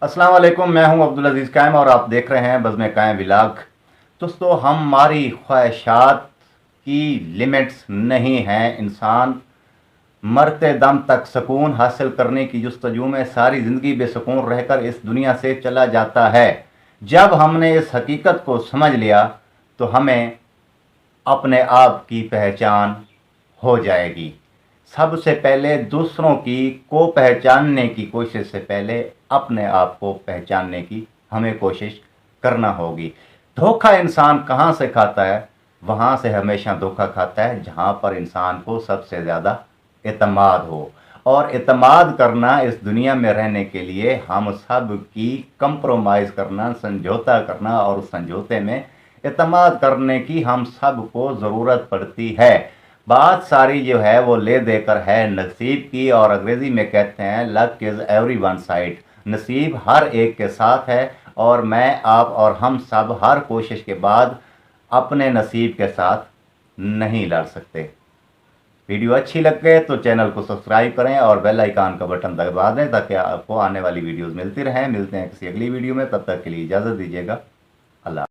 अस्सलाम वालेकुम, मैं हूं अब्दुल अजीज़ कायम और आप देख रहे हैं बज़्म कायम व्लॉग। दोस्तों, हमारी ख्वाहिशात की लिमिट्स नहीं हैं। इंसान मरते दम तक सुकून हासिल करने की जुस्तजू में सारी ज़िंदगी बेसुकून रहकर इस दुनिया से चला जाता है। जब हमने इस हकीकत को समझ लिया तो हमें अपने आप की पहचान हो जाएगी। सबसे पहले दूसरों को पहचानने की कोशिश से पहले अपने आप को पहचानने की हमें कोशिश करना होगी। धोखा इंसान कहाँ से खाता है? वहाँ से हमेशा धोखा खाता है जहाँ पर इंसान को सबसे ज़्यादा एतमाद हो। और एतमाद करना इस दुनिया में रहने के लिए हम सब की कंप्रोमाइज़ करना, समझौता करना, और उस समझौते में एतमाद करने की हम सब को ज़रूरत पड़ती है। बात सारी जो है वो ले देकर है नसीब की, और अंग्रेज़ी में कहते हैं luck is every one side. नसीब हर एक के साथ है, और मैं, आप और हम सब हर कोशिश के बाद अपने नसीब के साथ नहीं लड़ सकते। वीडियो अच्छी लग गए तो चैनल को सब्सक्राइब करें और बेल आइकन का बटन दबा दें ताकि आपको आने वाली वीडियोस मिलती रहें। मिलते हैं किसी अगली वीडियो में, तब तक के लिए इजाज़त दीजिएगा। अल्लाह।